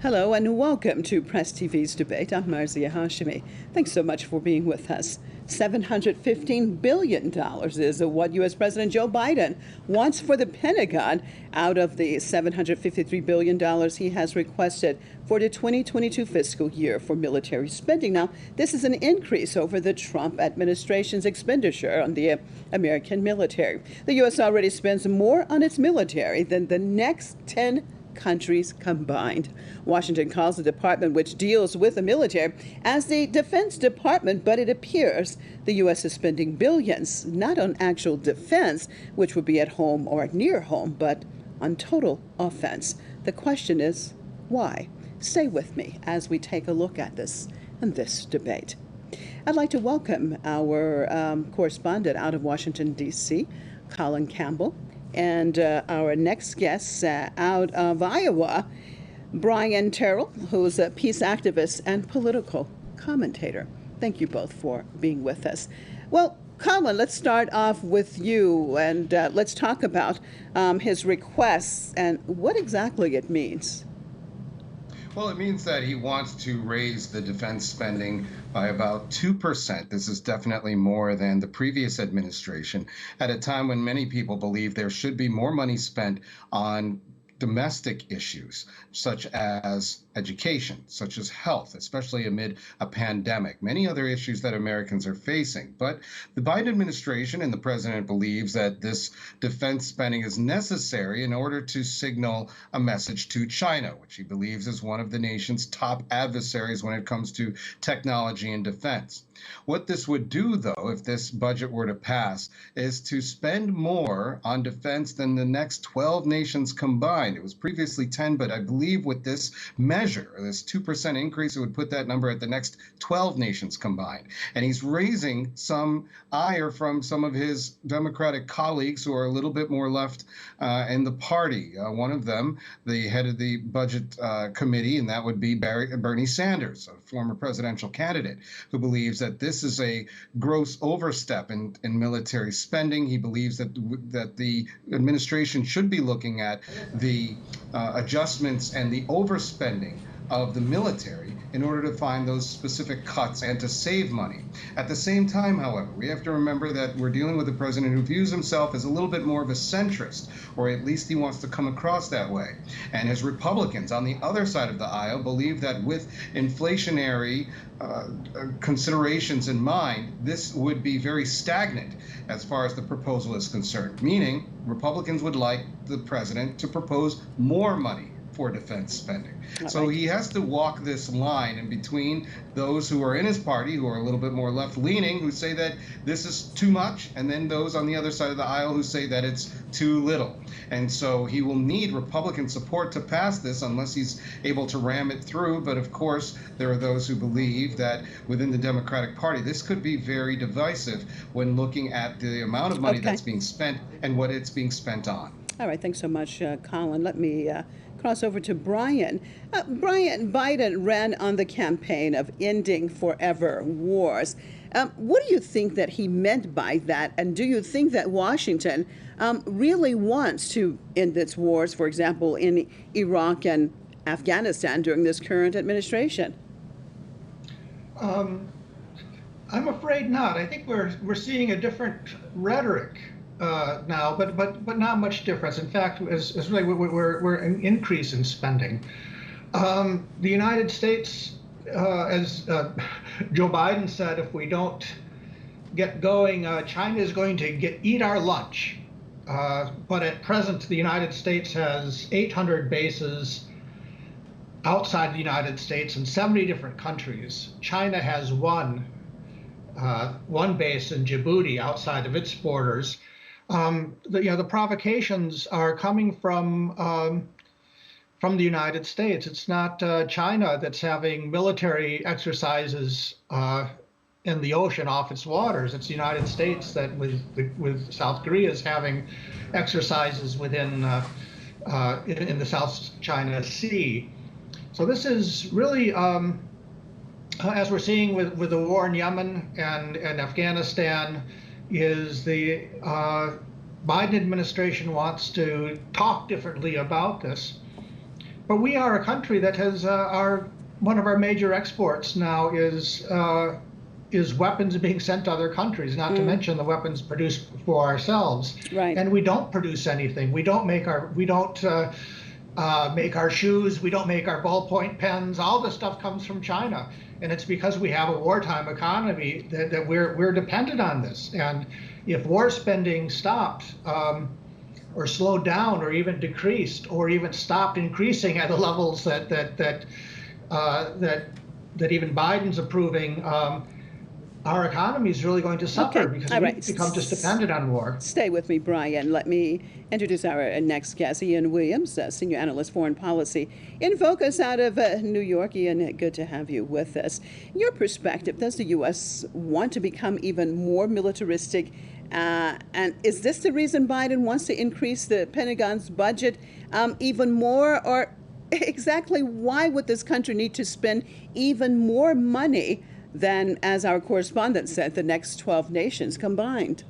Hello and welcome to Press TV's debate. I'm Marzia Hashimi. Thanks so much for being with us. $715 billion is what U.S. President Joe Biden wants for the Pentagon out of the $753 billion he has requested for the 2022 fiscal year for military spending. Now, this is an increase over the Trump administration's expenditure on the American military. The U.S. already spends more on its military than the next 10 countries combined. Washington calls the department which deals with the military as the Defense Department, but it appears the U.S. is spending billions, not on actual defense, which would be at home or near home, but on total offense. The question is, why? Stay with me as we take a look at this in this debate. I'd like to welcome our correspondent out of Washington, D.C., Colin Campbell, and our next guest out of Iowa, Brian Terrell, who's a peace activist and political commentator. Thank you both for being with us. Well, Colin, let's start off with you, and let's talk about his requests and what exactly it means. Well, it means that he wants to raise the defense spending by about 2%. This is definitely more than the previous administration, at a time when many people believe there should be more money spent on domestic issues, such as education, such as health, especially amid a pandemic, many other issues that Americans are facing. But the Biden administration and the president believes that this defense spending is necessary in order to signal a message to China, which he believes is one of the nation's top adversaries when it comes to technology and defense. What this would do, though, if this budget were to pass, is to spend more on defense than the next 12 nations combined. It was previously 10, but I believe with this measure, this 2% increase, it would put that number at the next 12 nations combined. And he's raising some ire from some of his Democratic colleagues who are a little bit more left in the party. One of them, the head of the budget committee, and that would be Bernie Sanders, a former presidential candidate, who believes that this is a gross overstep in military spending. He believes that the administration should be looking at the adjustments and the overspending of the military in order to find those specific cuts and to save money. At the same time, however, we have to remember that we're dealing with a president who views himself as a little bit more of a centrist, or at least he wants to come across that way. And his Republicans on the other side of the aisle believe that with inflationary considerations in mind, this would be very stagnant as far as the proposal is concerned, meaning Republicans would like the president to propose more money for defense spending. So he has to walk this line in between those who are in his party, who are a little bit more left-leaning, who say that this is too much, and then those on the other side of the aisle who say that it's too little. And so he will need Republican support to pass this unless he's able to ram it through. But of course, there are those who believe that within the Democratic Party, this could be very divisive when looking at the amount of money that's being spent and what it's being spent on. All right, thanks so much, Colin. Let me cross over to Brian. Brian, Biden ran on the campaign of ending forever wars. What do you think that he meant by that? And do you think that Washington really wants to end its wars, for example, in Iraq and Afghanistan during this current administration? I'm afraid not. I think we're seeing a different rhetoric now, but not much difference. In fact, it's really we're an increase in spending. The United States, as Joe Biden said, if we don't get going, China is going to eat our lunch. But at present, the United States has 800 bases outside the United States in 70 different countries. China has one base in Djibouti outside of its borders. The provocations are coming from the United States. It's not China that's having military exercises in the ocean off its waters. It's the United States that, with South Korea, is having exercises within in the South China Sea. So this is really, as we're seeing with the war in Yemen and Afghanistan, is the Biden administration wants to talk differently about this. But we are a country that has one of our major exports now is weapons being sent to other countries, not to mention the weapons produced for ourselves. Right. And we don't produce anything. We don't make our shoes. We don't make our ballpoint pens. All this stuff comes from China, and it's because we have a wartime economy that we're dependent on this. And if war spending stopped, or slowed down, or even decreased, or even stopped increasing at the levels that even Biden's approving, our economy is really going to suffer because we've become just dependent on war. Stay with me, Brian. Let me introduce our next guest, Ian Williams, Senior Analyst, Foreign Policy in Focus out of New York. Ian, good to have you with us. In your perspective, does the U.S. want to become even more militaristic? And is this the reason Biden wants to increase the Pentagon's budget even more? Or exactly why would this country need to spend even more money than, as our correspondent said, the next 12 nations combined?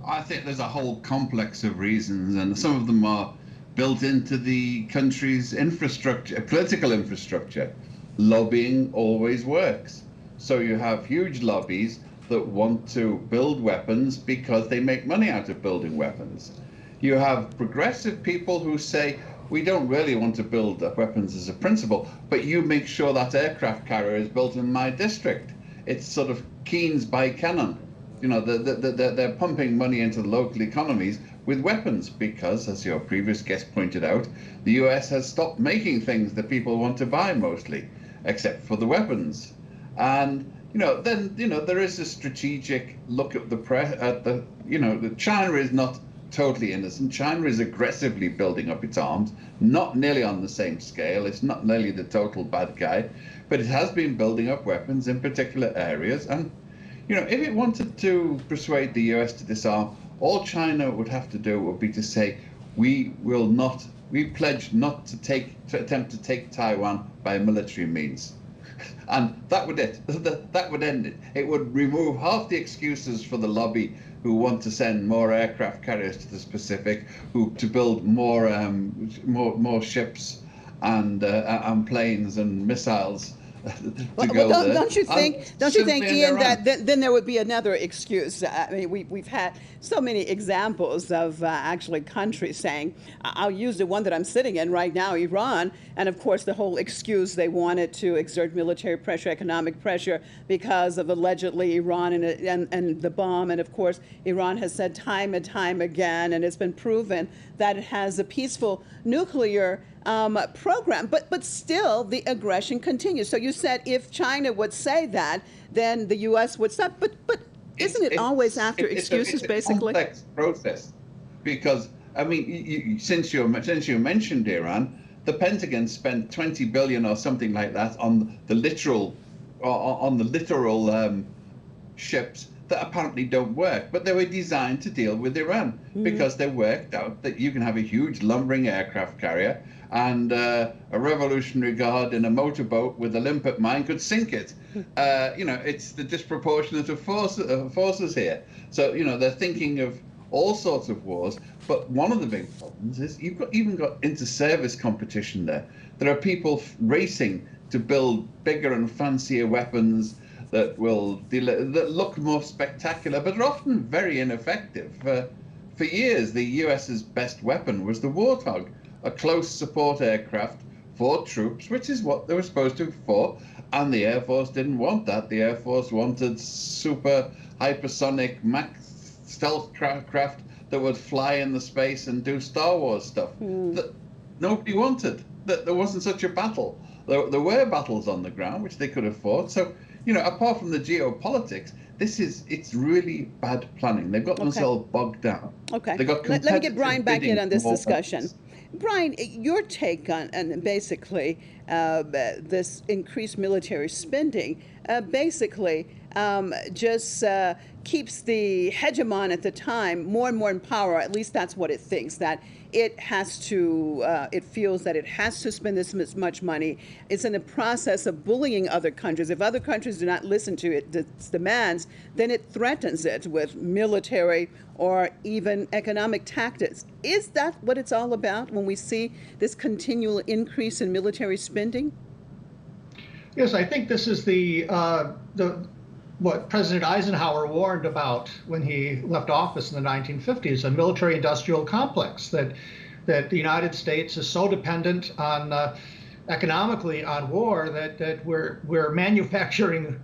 I think there's a whole complex of reasons, and some of them are built into the country's infrastructure, political infrastructure. Lobbying always works. So you have huge lobbies that want to build weapons because they make money out of building weapons. You have progressive people who say, we don't really want to build weapons as a principle, but you make sure that aircraft carrier is built in my district. It's sort of Keynes by Cannon. You know, they're pumping money into the local economies with weapons because, as your previous guest pointed out, the US has stopped making things that people want to buy mostly, except for the weapons. And then there is a strategic look at that China is not totally innocent. China is aggressively building up its arms, not nearly on the same scale. It's not nearly the total bad guy, but it has been building up weapons in particular areas. And if it wanted to persuade the US to disarm, all China would have to do would be to say, we pledge not to attempt to take Taiwan by military means. And that would end it. It would remove half the excuses for the lobby who want to send more aircraft carriers to the Pacific, to build more ships and planes and missiles. Don't you think, Ian, that then there would be another excuse? I mean, we've had so many examples of actually countries saying, I'll use the one that I'm sitting in right now, Iran, and of course the whole excuse they wanted to exert military pressure, economic pressure because of allegedly Iran and the bomb, and of course Iran has said time and time again, and it's been proven that it has a peaceful nuclear program, but still the aggression continues. So you said if China would say that, then the U.S. would stop. But isn't it always after excuses, basically? It's a complex process, because I mean, since you mentioned Iran, the Pentagon spent $20 billion or something like that on the literal ships that apparently don't work, but they were designed to deal with Iran because they worked out that you can have a huge lumbering aircraft carrier and a Revolutionary Guard in a motorboat with a limpet mine could sink it. It's the disproportionate of forces here. So, they're thinking of all sorts of wars, but one of the big problems is you've even got inter-service competition there. There are people racing to build bigger and fancier weapons that look more spectacular, but are often very ineffective. For years, the US's best weapon was the Warthog, a close support aircraft for troops, which is what they were supposed to be for, and the Air Force didn't want that. The Air Force wanted super hypersonic Mach stealth craft that would fly in the space and do Star Wars stuff that nobody wanted. That there wasn't such a battle. There were battles on the ground, which they could have fought. So, apart from the geopolitics, it's really bad planning. They've got themselves bogged down. Okay. They got Let me get Brian back in on this discussion. Weapons. Brian, your take on basically this increased military spending basically just keeps the hegemon at the time more and more in power. At least that's what it thinks, that it has to, it feels that it has to spend this much money. It's in the process of bullying other countries. If other countries do not listen to its demands, then it threatens it with military or even economic tactics. Is that what it's all about when we see this continual increase in military spending? Yes, I think this is what President Eisenhower warned about when he left office in the 1950s, a military-industrial complex, that the United States is so dependent on economically on war that we're manufacturing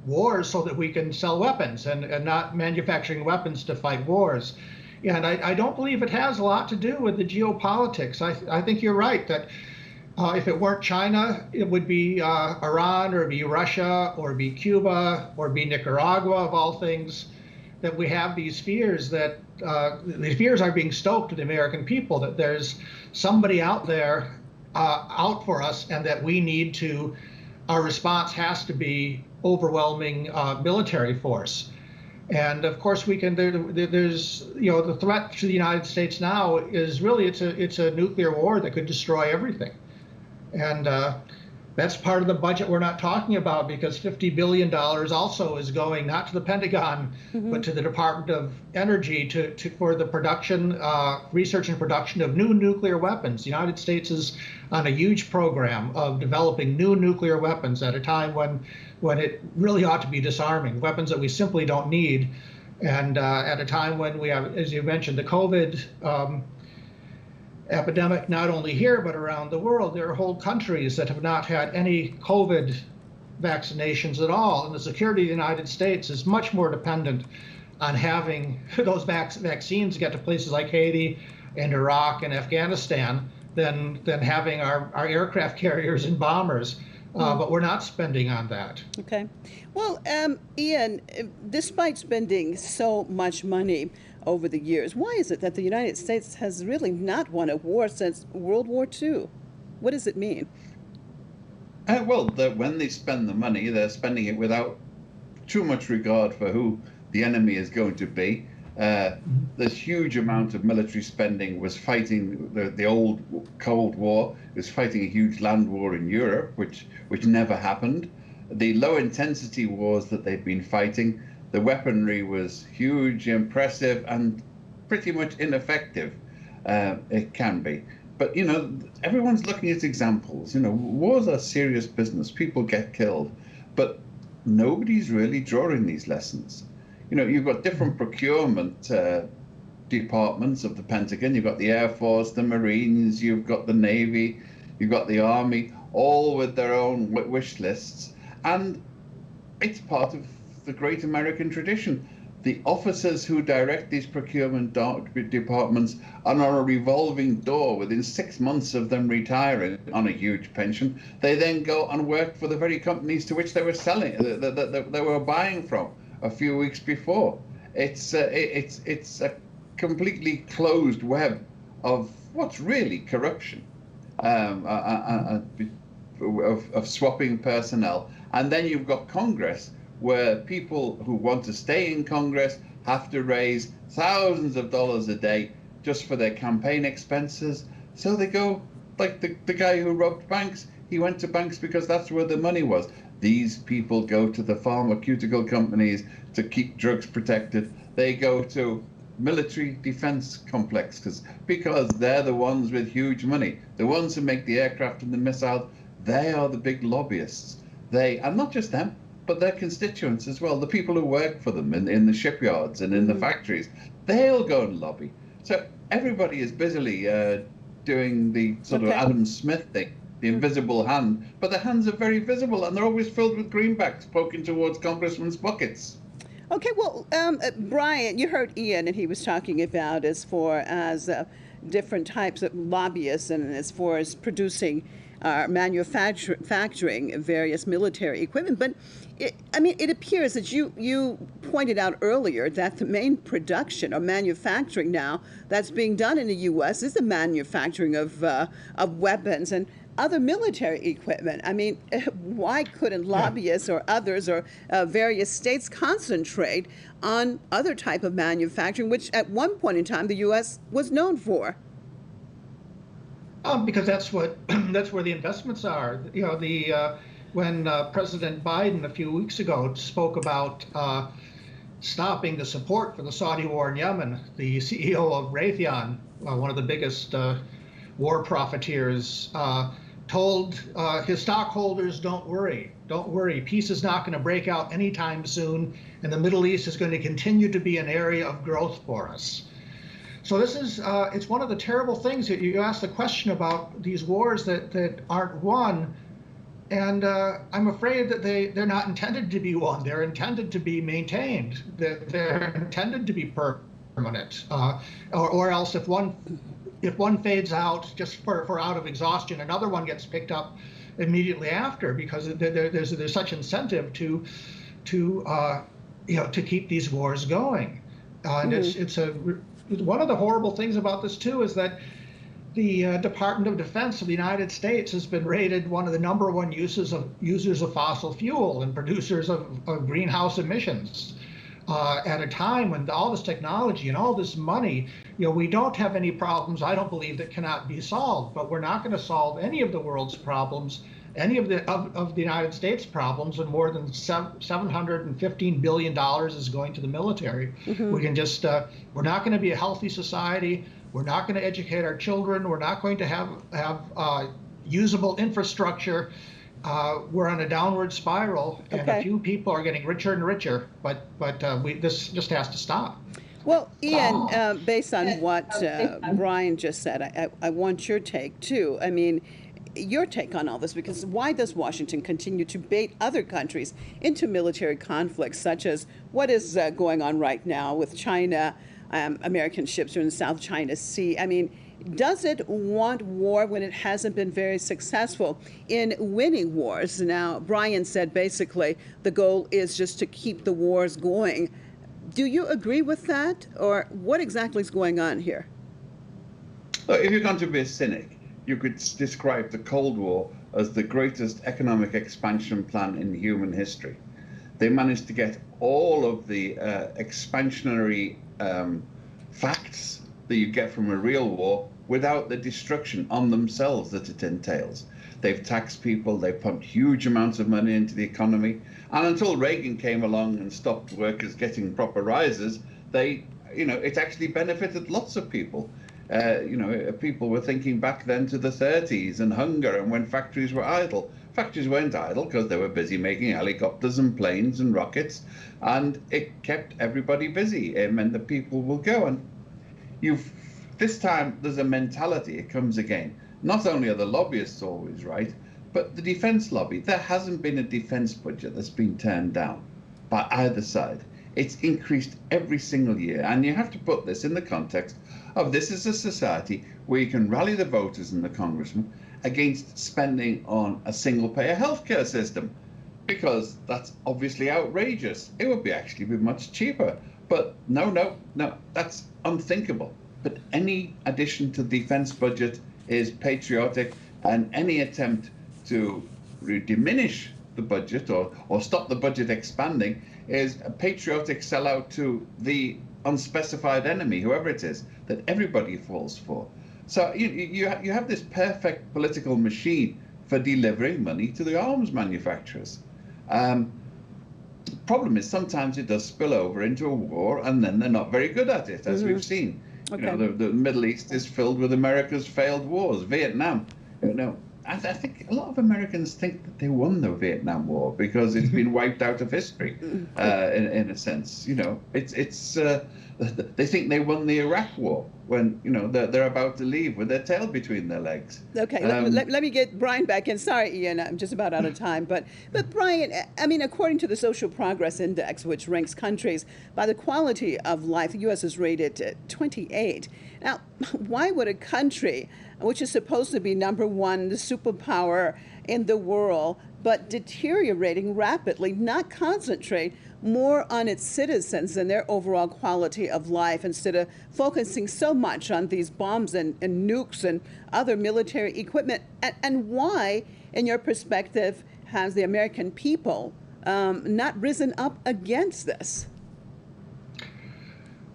wars so that we can sell weapons and not manufacturing weapons to fight wars. And I don't believe it has a lot to do with the geopolitics. I think you're right that if it weren't China, it would be Iran, or be Russia, or be Cuba, or be Nicaragua, of all things, that we have these fears that the fears are being stoked to the American people, that there's somebody out there out for us, and that we need to, our response has to be overwhelming military force. And of course, we can. There's, the threat to the United States now is really it's a nuclear war that could destroy everything. And that's part of the budget we're not talking about, because $50 billion also is going not to the Pentagon, but to the Department of Energy for the production, research and production of new nuclear weapons. The United States is on a huge program of developing new nuclear weapons at a time when it really ought to be disarming, weapons that we simply don't need. And at a time when we have, as you mentioned, the COVID epidemic, not only here but around the world. There are whole countries that have not had any COVID vaccinations at all, and the security of the United States is much more dependent on having those vaccines get to places like Haiti and Iraq and Afghanistan than having our aircraft carriers and bombers. But we're not spending on that. Okay. Well, Ian, despite spending so much money over the years, why is it that the United States has really not won a war since World War II? What does it mean? When they spend the money, they're spending it without too much regard for who the enemy is going to be. This huge amount of military spending was fighting the old Cold War. It was fighting a huge land war in Europe, which never happened. The low intensity wars that they've been fighting, the weaponry was huge, impressive, and pretty much ineffective. It can be. But, everyone's looking at examples. Wars are serious business. People get killed. But nobody's really drawing these lessons. You've got different procurement departments of the Pentagon. You've got the Air Force, the Marines, you've got the Navy, you've got the Army, all with their own wish lists. And it's part of the great American tradition. The officers who direct these procurement departments are on a revolving door. Within 6 months of them retiring on a huge pension, they then go and work for the very companies to which they were selling, that they were buying from a few weeks before. It's a completely closed web of what's really corruption, of swapping personnel. And then you've got Congress, where people who want to stay in Congress have to raise thousands of dollars a day just for their campaign expenses. So they go, like the guy who robbed banks, he went to banks because that's where the money was. These people go to the pharmaceutical companies to keep drugs protected. They go to military defense complexes because they're the ones with huge money. The ones who make the aircraft and the missiles, they are the big lobbyists. And not just them, but their constituents as well, the people who work for them in the shipyards and in the factories, they'll go and lobby. So everybody is busily doing the sort of Adam Smith thing, the invisible hand, but the hands are very visible and they're always filled with greenbacks poking towards congressmen's buckets. Okay, well, Brian, you heard Ian, and he was talking about as far as different types of lobbyists and as far as producing manufacturing various military equipment. But it appears that you pointed out earlier that the main production or manufacturing now that's being done in the U.S. is the manufacturing of weapons and other military equipment. Why couldn't lobbyists or others or various states concentrate on other type of manufacturing, which at one point in time the U.S. was known for? Because that's what that's where the investments are. You know, the when President Biden a few weeks ago spoke about stopping the support for the Saudi war in Yemen, the CEO of Raytheon, one of the biggest war profiteers, told his stockholders, don't worry, peace is not going to break out anytime soon, and the Middle East is going to continue to be an area of growth for us. So this is, it's one of the terrible things that you asked the question about these wars that aren't won. And I'm afraid that they're not intended to be won. They're intended to be maintained. They're intended to be permanent. Or else if one fades out just for out of exhaustion, another one gets picked up immediately after, because there's such incentive to keep these wars going. And it's one of the horrible things about this too is that the Department of Defense of the United States has been rated one of the #1 users of fossil fuel and producers of greenhouse emissions. At a time when all this technology and all this money, we don't have any problems, I don't believe, that cannot be solved. But we're not going to solve any of the world's problems, any of the United States problems, when more than $715 billion is going to the military. We can just, we're not going to be a healthy society. We're not going to educate our children. We're not going to have usable infrastructure. We're on a downward spiral, and a few people are getting richer and richer. But this just has to stop. Well, Ian, based on what Brian just said, I want your take too. I mean, your take on all this, because why does Washington continue to bait other countries into military conflicts, such as what is going on right now with China? American ships are in the South China Sea. I mean, does it want war when it hasn't been very successful in winning wars? Now, Brian said basically the goal is just to keep the wars going. Do you agree with that? Or what exactly is going on here? Look, if you're going to be a cynic, you could describe the Cold War as the greatest economic expansion plan in human history. They managed to get all of the expansionary facts that you get from a real war without the destruction on themselves that it entails. They've taxed people, they've pumped huge amounts of money into the economy, and until Reagan came along and stopped workers getting proper rises, it actually benefited lots of people. People were thinking back then to the 30s and hunger and when factories were idle. Factories weren't idle because they were busy making helicopters and planes and rockets, and it kept everybody busy. It meant that people will go. And this time there's a mentality, it comes again. Not only are the lobbyists always right, but the defense lobby. There hasn't been a defense budget that's been turned down by either side. It's increased every single year. And you have to put this in the context of this is a society where you can rally the voters and the congressmen against spending on a single-payer healthcare system, because that's obviously outrageous. It would actually be much cheaper. But no, that's unthinkable. But any addition to the defense budget is patriotic, and any attempt to diminish the budget or stop the budget expanding is a patriotic sellout to the unspecified enemy, whoever it is, that everybody falls for. So you have this perfect political machine for delivering money to the arms manufacturers. The problem is sometimes it does spill over into a war, and then they're not very good at it, as we've seen. Okay. The Middle East is filled with America's failed wars. Vietnam, I think a lot of Americans think that they won the Vietnam War because it's been wiped out of history, in a sense. They think they won the Iraq War when they're about to leave with their tail between their legs. Okay, let me get Brian back in. Sorry, Ian, I'm just about out of time. But Brian, I mean, according to the Social Progress Index, which ranks countries by the quality of life, the U.S. is rated 28. Now, why would a country which is supposed to be #1, the superpower in the world, but deteriorating rapidly, not concentrate more on its citizens and their overall quality of life, instead of focusing so much on these bombs and nukes and other military equipment? And why, in your perspective, has the American people not risen up against this?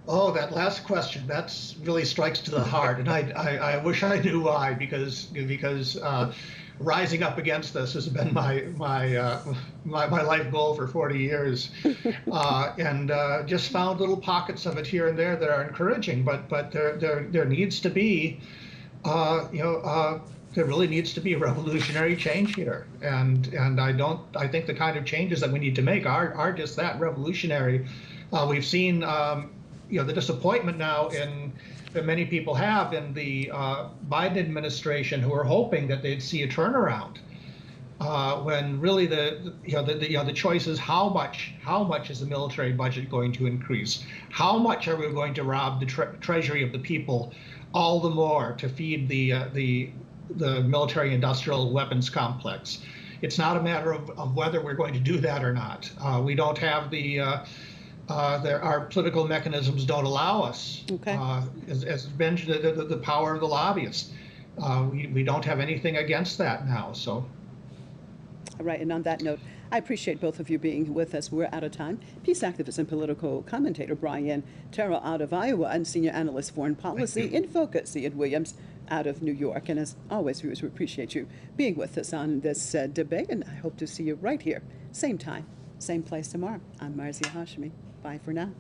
Oh, that last question, that's really strikes to the heart, and I wish I knew why, because rising up against this has been my life goal for 40 years, and just found little pockets of it here and there that are encouraging, but there needs to be, there really needs to be a revolutionary change here, and I think the kind of changes that we need to make are just that, revolutionary. We've seen the disappointment now that many people have in the Biden administration, who are hoping that they'd see a turnaround, when really the choice is how much is the military budget going to increase? How much are we going to rob the treasury of the people all the more to feed the military-industrial weapons complex? It's not a matter of whether we're going to do that or not. We don't have our political mechanisms don't allow us, Okay. as mentioned, the power of the lobbyists. We don't have anything against that now. So, All right, and on that note, I appreciate both of you being with us. We're out of time. Peace activist and political commentator Brian Terrell out of Iowa, and senior analyst foreign policy in Focus, Ian Williams out of New York. And as always, viewers, we appreciate you being with us on this debate, and I hope to see you right here, same time, same place tomorrow. I'm Marzia Hashimi. Bye for now.